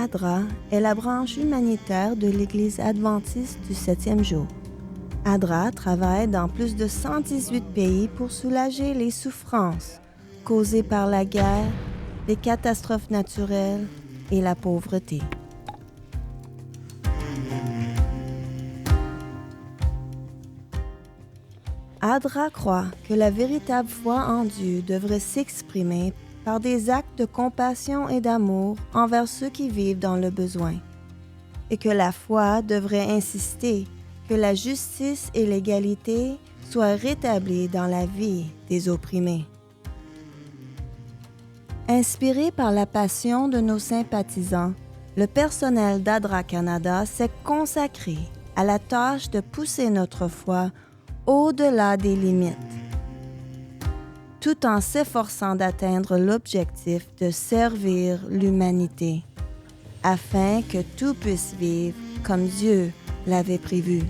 ADRA est la branche humanitaire de l'Église adventiste du 7e jour. ADRA travaille dans plus de 118 pays pour soulager les souffrances causées par la guerre, les catastrophes naturelles et la pauvreté. ADRA croit que la véritable foi en Dieu devrait s'exprimer par des actes de compassion et d'amour envers ceux qui vivent dans le besoin, et que la foi devrait insister que la justice et l'égalité soient rétablies dans la vie des opprimés. Inspiré par la passion de nos sympathisants, le personnel d'ADRA Canada s'est consacré à la tâche de pousser notre foi au-delà des limites, tout en s'efforçant d'atteindre l'objectif de servir l'humanité, afin que tout puisse vivre comme Dieu l'avait prévu.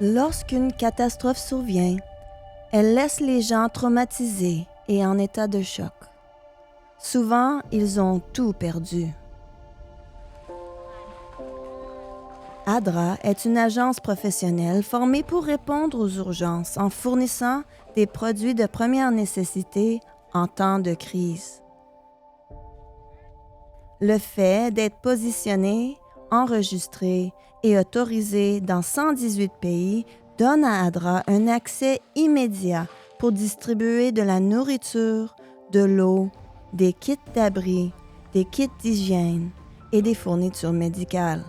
Lorsqu'une catastrophe survient, elle laisse les gens traumatisés et en état de choc. Souvent, ils ont tout perdu. ADRA est une agence professionnelle formée pour répondre aux urgences en fournissant des produits de première nécessité en temps de crise. Le fait d'être positionné, enregistré et autorisé dans 118 pays donne à ADRA un accès immédiat pour distribuer de la nourriture, de l'eau, des kits d'abri, des kits d'hygiène et des fournitures médicales.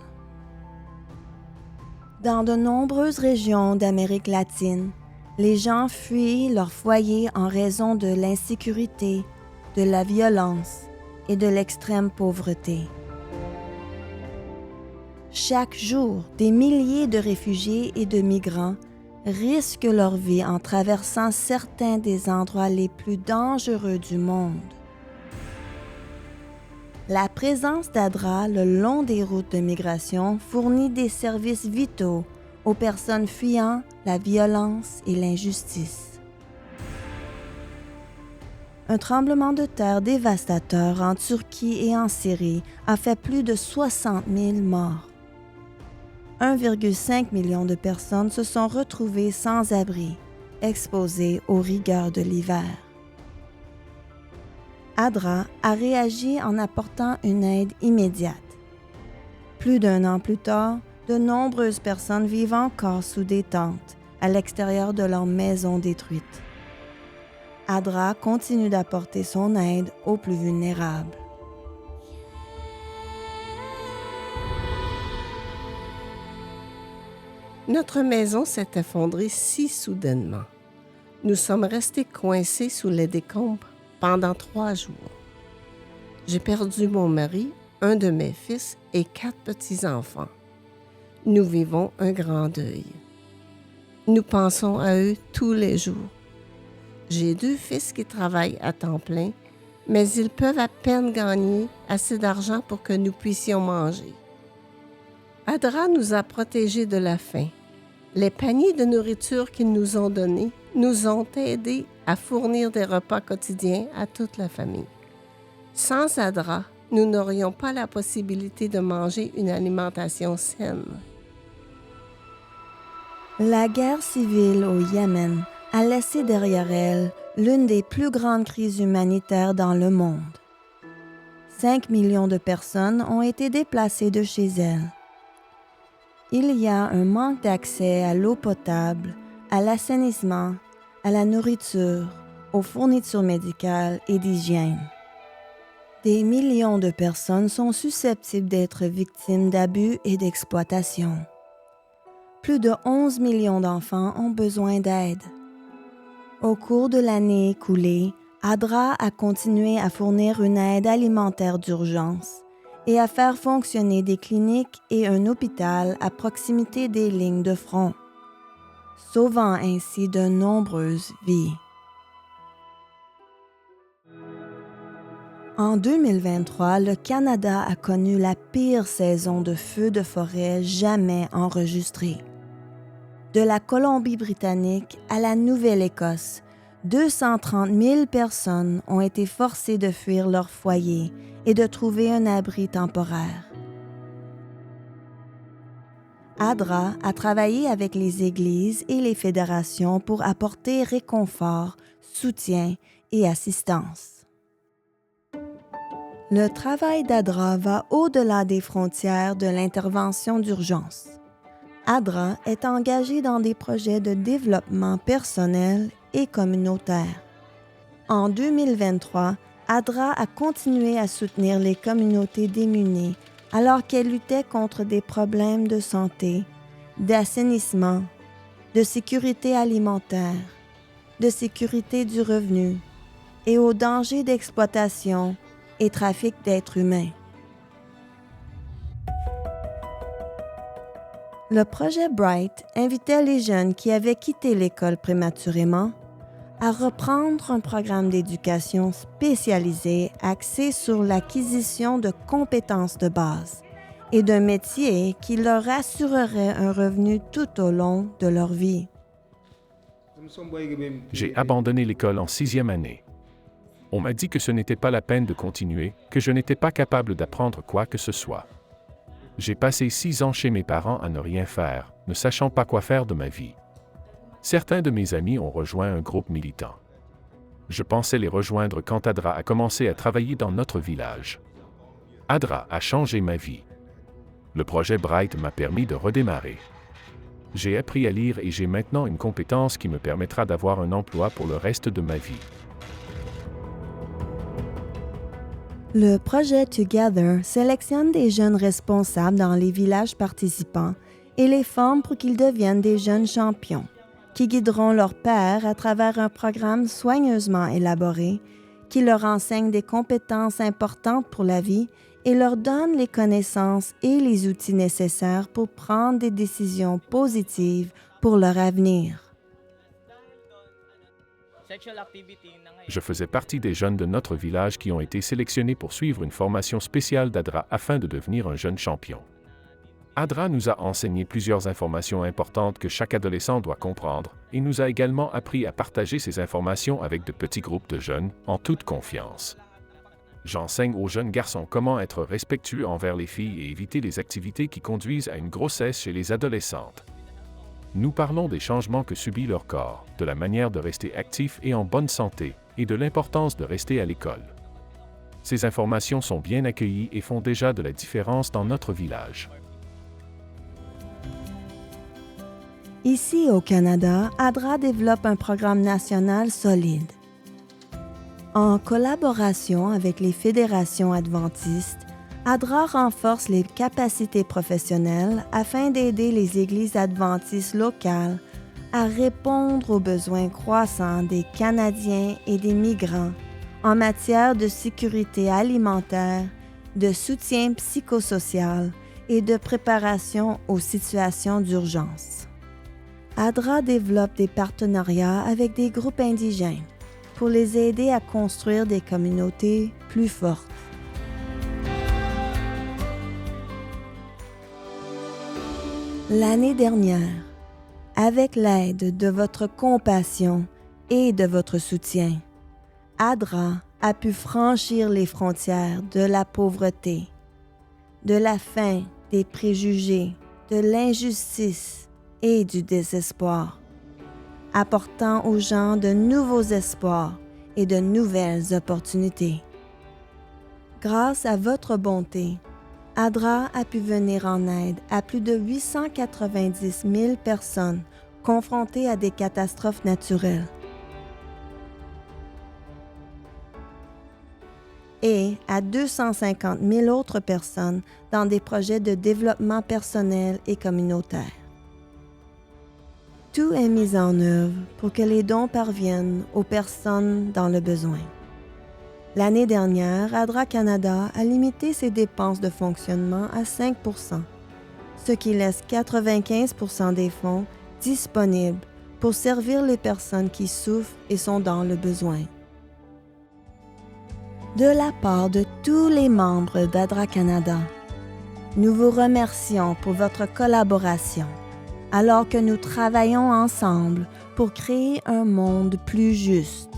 Dans de nombreuses régions d'Amérique latine, les gens fuient leur foyer en raison de l'insécurité, de la violence et de l'extrême pauvreté. Chaque jour, des milliers de réfugiés et de migrants risquent leur vie en traversant certains des endroits les plus dangereux du monde. La présence d'ADRA le long des routes de migration fournit des services vitaux aux personnes fuyant la violence et l'injustice. Un tremblement de terre dévastateur en Turquie et en Syrie a fait plus de 60 000 morts. 1,5 million de personnes se sont retrouvées sans abri, exposées aux rigueurs de l'hiver. ADRA a réagi en apportant une aide immédiate. Plus d'un an plus tard, de nombreuses personnes vivent encore sous des tentes à l'extérieur de leurs maisons détruites. ADRA continue d'apporter son aide aux plus vulnérables. Notre maison s'est effondrée si soudainement. Nous sommes restés coincés sous les décombres pendant 3 jours. J'ai perdu mon mari, un de mes fils et 4 petits-enfants. Nous vivons un grand deuil. Nous pensons à eux tous les jours. J'ai 2 fils qui travaillent à temps plein, mais ils peuvent à peine gagner assez d'argent pour que nous puissions manger. ADRA nous a protégés de la faim. Les paniers de nourriture qu'ils nous ont donnés nous ont aidés à fournir des repas quotidiens à toute la famille. Sans ADRA, nous n'aurions pas la possibilité de manger une alimentation saine. La guerre civile au Yémen a laissé derrière elle l'une des plus grandes crises humanitaires dans le monde. 5 millions de personnes ont été déplacées de chez elles. Il y a un manque d'accès à l'eau potable, à l'assainissement, à la nourriture, aux fournitures médicales et d'hygiène. Des millions de personnes sont susceptibles d'être victimes d'abus et d'exploitation. Plus de 11 millions d'enfants ont besoin d'aide. Au cours de l'année écoulée, ADRA a continué à fournir une aide alimentaire d'urgence et à faire fonctionner des cliniques et un hôpital à proximité des lignes de front, sauvant ainsi de nombreuses vies. En 2023, le Canada a connu la pire saison de feux de forêt jamais enregistrée. De la Colombie-Britannique à la Nouvelle-Écosse, 230 000 personnes ont été forcées de fuir leur foyer et de trouver un abri temporaire. ADRA a travaillé avec les églises et les fédérations pour apporter réconfort, soutien et assistance. Le travail d'ADRA va au-delà des frontières de l'intervention d'urgence. ADRA est engagé dans des projets de développement personnel et communautaire. En 2023, ADRA a continué à soutenir les communautés démunies alors qu'elles luttaient contre des problèmes de santé, d'assainissement, de sécurité alimentaire, de sécurité du revenu et aux dangers d'exploitation et trafic d'êtres humains. Le projet Bright invitait les jeunes qui avaient quitté l'école prématurément à reprendre un programme d'éducation spécialisé axé sur l'acquisition de compétences de base et d'un métier qui leur assurerait un revenu tout au long de leur vie. J'ai abandonné l'école en 6e année. On m'a dit que ce n'était pas la peine de continuer, que je n'étais pas capable d'apprendre quoi que ce soit. J'ai passé 6 ans chez mes parents à ne rien faire, ne sachant pas quoi faire de ma vie. Certains de mes amis ont rejoint un groupe militant. Je pensais les rejoindre quand ADRA a commencé à travailler dans notre village. ADRA a changé ma vie. Le projet Bright m'a permis de redémarrer. J'ai appris à lire et j'ai maintenant une compétence qui me permettra d'avoir un emploi pour le reste de ma vie. Le projet Together sélectionne des jeunes responsables dans les villages participants et les forme pour qu'ils deviennent des jeunes champions, qui guideront leurs pairs à travers un programme soigneusement élaboré, qui leur enseigne des compétences importantes pour la vie et leur donne les connaissances et les outils nécessaires pour prendre des décisions positives pour leur avenir. Je faisais partie des jeunes de notre village qui ont été sélectionnés pour suivre une formation spéciale d'ADRA afin de devenir un jeune champion. ADRA nous a enseigné plusieurs informations importantes que chaque adolescent doit comprendre et nous a également appris à partager ces informations avec de petits groupes de jeunes en toute confiance. J'enseigne aux jeunes garçons comment être respectueux envers les filles et éviter les activités qui conduisent à une grossesse chez les adolescentes. Nous parlons des changements que subit leur corps, de la manière de rester actif et en bonne santé, et de l'importance de rester à l'école. Ces informations sont bien accueillies et font déjà de la différence dans notre village. Ici au Canada, ADRA développe un programme national solide. En collaboration avec les fédérations adventistes, ADRA renforce les capacités professionnelles afin d'aider les églises adventistes locales à répondre aux besoins croissants des Canadiens et des migrants en matière de sécurité alimentaire, de soutien psychosocial et de préparation aux situations d'urgence. ADRA développe des partenariats avec des groupes indigènes pour les aider à construire des communautés plus fortes. L'année dernière, avec l'aide de votre compassion et de votre soutien, ADRA a pu franchir les frontières de la pauvreté, de la faim, des préjugés, de l'injustice et du désespoir, apportant aux gens de nouveaux espoirs et de nouvelles opportunités. Grâce à votre bonté, ADRA a pu venir en aide à plus de 890 000 personnes confrontées à des catastrophes naturelles et à 250 000 autres personnes dans des projets de développement personnel et communautaire. Tout est mis en œuvre pour que les dons parviennent aux personnes dans le besoin. L'année dernière, ADRA Canada a limité ses dépenses de fonctionnement à 5 %, ce qui laisse 95 % des fonds disponibles pour servir les personnes qui souffrent et sont dans le besoin. De la part de tous les membres d'ADRA Canada, nous vous remercions pour votre collaboration alors que nous travaillons ensemble pour créer un monde plus juste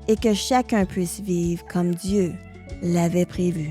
et que chacun puisse vivre comme Dieu l'avait prévu.